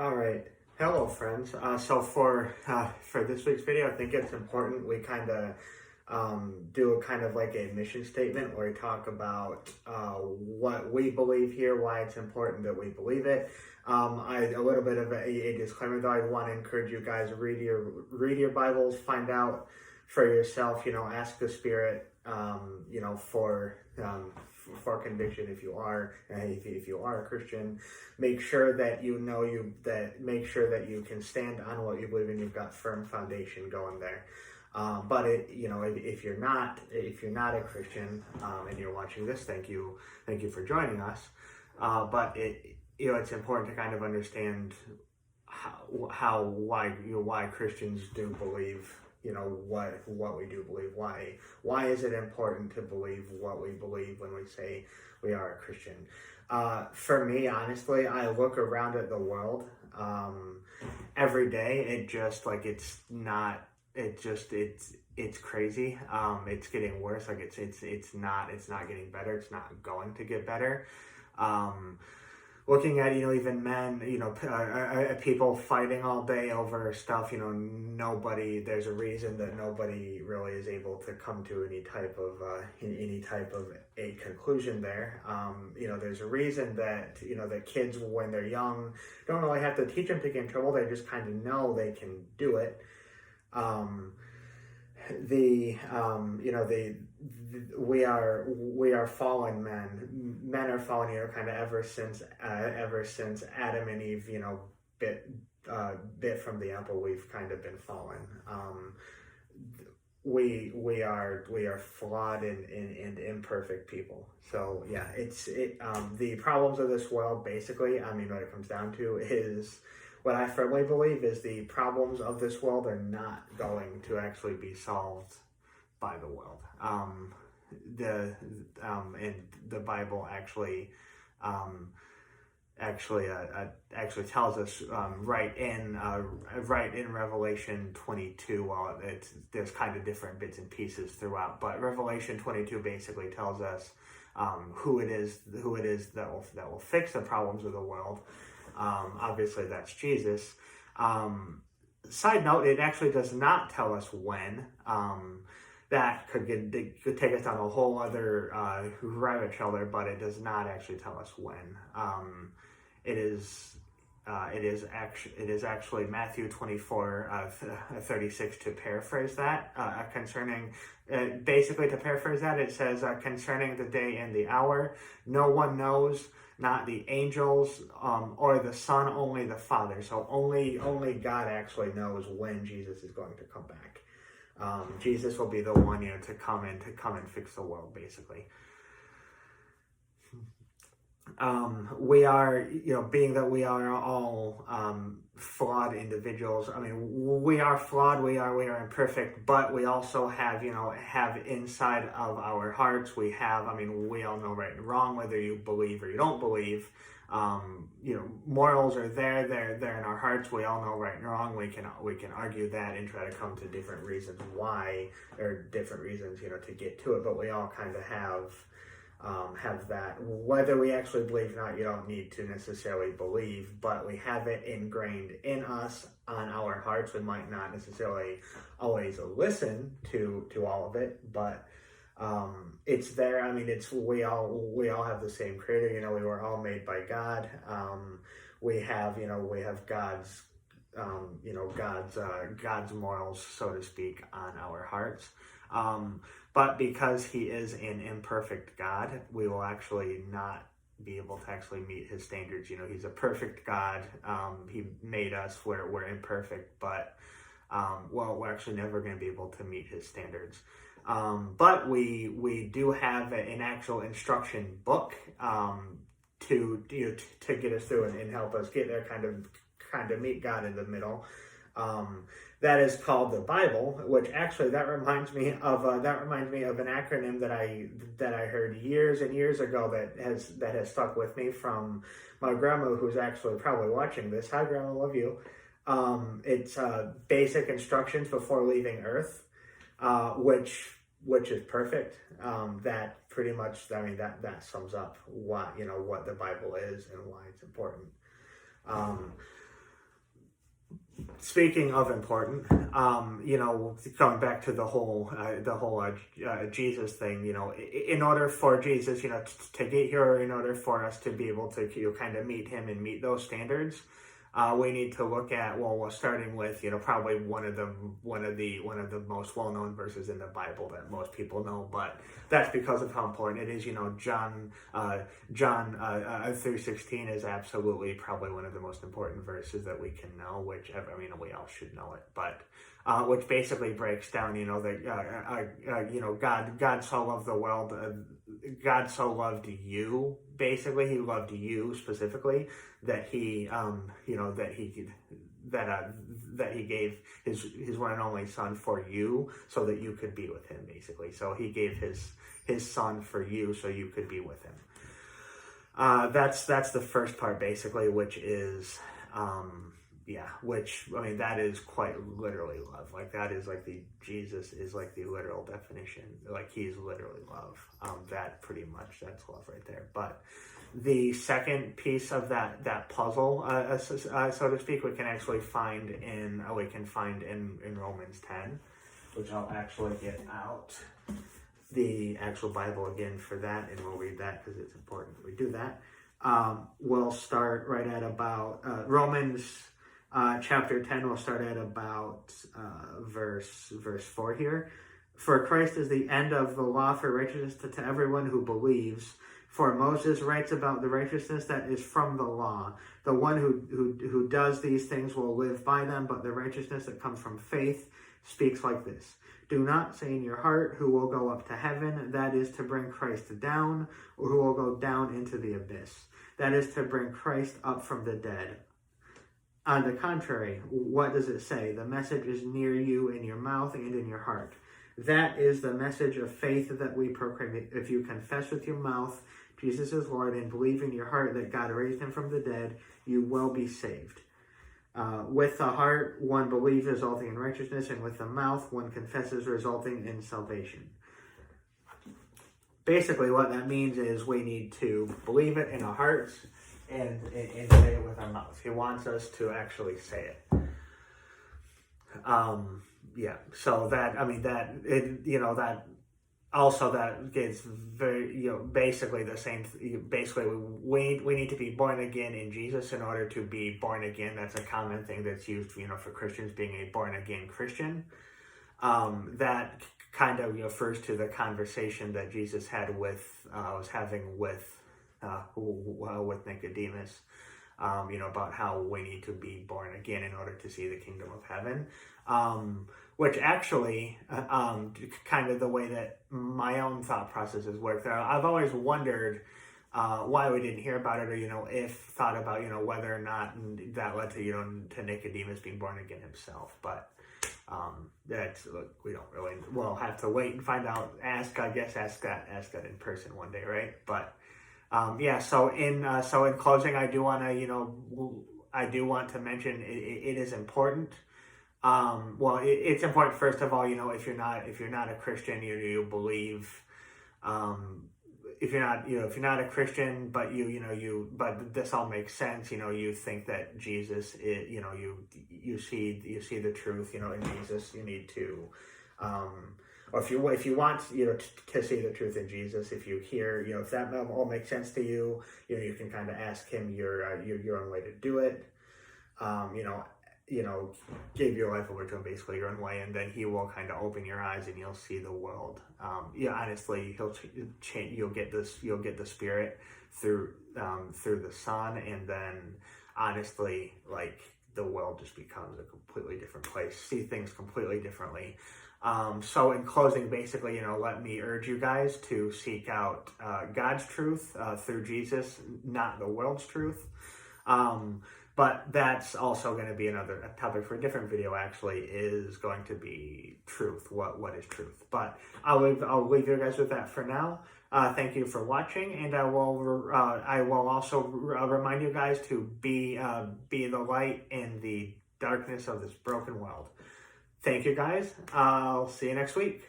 All right. Hello, friends. So for this week's video, I think it's important we kind of do a kind of like a mission statement where we talk about what we believe here, why it's important that we believe it. A little bit of a disclaimer though. I want to encourage you guys to read your Bibles, find out for yourself. Ask the Spirit. For conviction if you are a Christian. Make sure that make sure that you can stand on what you believe in. You've got firm foundation going there. But if you're not a Christian and you're watching this, thank you for joining us. But it's important to kind of understand why Christians do believe what we do believe. Why is it important to believe what we believe when we say we are a Christian? For me, honestly, I look around at the world every day. It's crazy. It's getting worse. It's not getting better. It's not going to get better. Looking at, even men, people fighting all day over stuff, there's a reason that nobody really is able to come to any type of a conclusion there. There's a reason that, that kids, when they're young, don't really have to teach them to get in trouble. They just kind of know they can do it. We are fallen men. Men are fallen, kind of ever since Adam and Eve, bit from the apple. We've kind of been fallen. We are flawed and imperfect people. So yeah, the problems of this world, basically, what it comes down to is, what I firmly believe is the problems of this world are not going to actually be solved by the world. And the Bible actually tells us right in Revelation 22. Well, there's kind of different bits and pieces throughout, but Revelation 22 basically tells us who it is that will fix the problems of the world. Obviously, that's Jesus. Side note, it actually does not tell us when. That could take us down a whole other rabbit trail there, but it does not actually tell us when. It is actually Matthew 24:36 to paraphrase that. Basically to paraphrase that, it says concerning the day and the hour, no one knows. Not the angels or the Son, only the Father. So only God actually knows when Jesus is going to come back. Jesus will be the one to come and fix the world, basically. We are, being that we are all flawed individuals. We are flawed. We are imperfect, but we also have inside of our hearts, we all know right and wrong, whether you believe or you don't believe. Morals are there. They're in our hearts. We all know right and wrong. We can argue that and try to come to different reasons why, or different reasons, to get to it. But we all kind of have that. Whether we actually believe or not, you don't need to necessarily believe, but we have it ingrained in us, on our hearts. We might not necessarily always listen to all of it, but it's there. We all have the same creator. We were all made by God. We have God's God's morals, so to speak, on our hearts. But because he is an imperfect God, we will actually not be able to actually meet his standards. He's a perfect God. He made us where we're imperfect, but we're actually never going to be able to meet his standards. But we do have an actual instruction book to get us through and help us get there, kind of meet God in the middle. That is called the Bible, which actually that reminds me of an acronym that I heard years and years ago that has stuck with me from my grandma, who's actually probably watching this. Hi, Grandma, love you. It's basic instructions before leaving Earth, which is perfect. That pretty much, that sums up what the Bible is and why it's important. Speaking of important, going back to the whole Jesus thing, in order for Jesus, to get here, in order for us to be able to kind of meet him and meet those standards, we need to look at, starting with probably one of the most well known verses in the Bible that most people know, but that's because of how important it is. John 3:16 is absolutely probably one of the most important verses that we can know. Which we all should know it, but which basically breaks down that God so loved the world, God so loved you. Basically, he loved you specifically, that he gave his one and only son for you, so that you could be with him. Basically, so he gave his son for you, so you could be with him. That's the first part, basically, which is that is quite literally love. Like, that is like Jesus is like the literal definition. Like, he's literally love. That pretty much, that's love right there. But the second piece of that puzzle, so to speak, we can actually find in Romans 10, which I'll actually get out the actual Bible again for that, and we'll read that because it's important that we do that. We'll start right at about Romans chapter 10. We'll start at about verse 4 here. For Christ is the end of the law for righteousness to everyone who believes. For Moses writes about the righteousness that is from the law. The one who does these things will live by them, but the righteousness that comes from faith speaks like this. Do not say in your heart, who will go up to heaven, that is to bring Christ down, or who will go down into the abyss, that is to bring Christ up from the dead. On the contrary, what does it say? The message is near you, in your mouth and in your heart. That is the message of faith that we proclaim. If you confess with your mouth Jesus is Lord and believe in your heart that God raised him from the dead, you will be saved. With the heart, one believes, resulting in righteousness, and with the mouth, one confesses, resulting in salvation. Basically, what that means is we need to believe it in our hearts and say it with our mouths. He wants us to actually say it. So that also that gets very, basically the same. Basically, we need to be born again in Jesus in order to be born again. That's a common thing that's used, for Christians being a born again Christian. That kind of refers to the conversation that Jesus had was having with Nicodemus. About how we need to be born again in order to see the kingdom of heaven. Which actually, kind of the way that my own thought processes work. I've always wondered why we didn't hear about it, or if thought about whether or not that led to Nicodemus being born again himself. But we don't really. We'll have to wait and find out. Ask that in person one day, right? But So in closing, I do want to mention it is important. It's important, first of all, if you're not a Christian, you believe, if you're not a Christian, but but this all makes sense, you think that Jesus is, you see the truth, in Jesus, you need to, or if you want, to see the truth in Jesus, if you hear, if that all makes sense to you, you can kind of ask him your own way to do it. Give your life over to him, basically your own way, and then he will kind of open your eyes and you'll see the world. Honestly, he'll change. You'll get the Spirit through the Son, and then honestly, like, the world just becomes a completely different place. See things completely differently. So in closing, basically, let me urge you guys to seek out God's truth through Jesus, not the world's truth. But that's also going to be a topic for a different video, actually, is going to be truth. What is truth? But I'll leave you guys with that for now. Thank you for watching, and I will also remind you guys to be the light in the darkness of this broken world. Thank you, guys. I'll see you next week.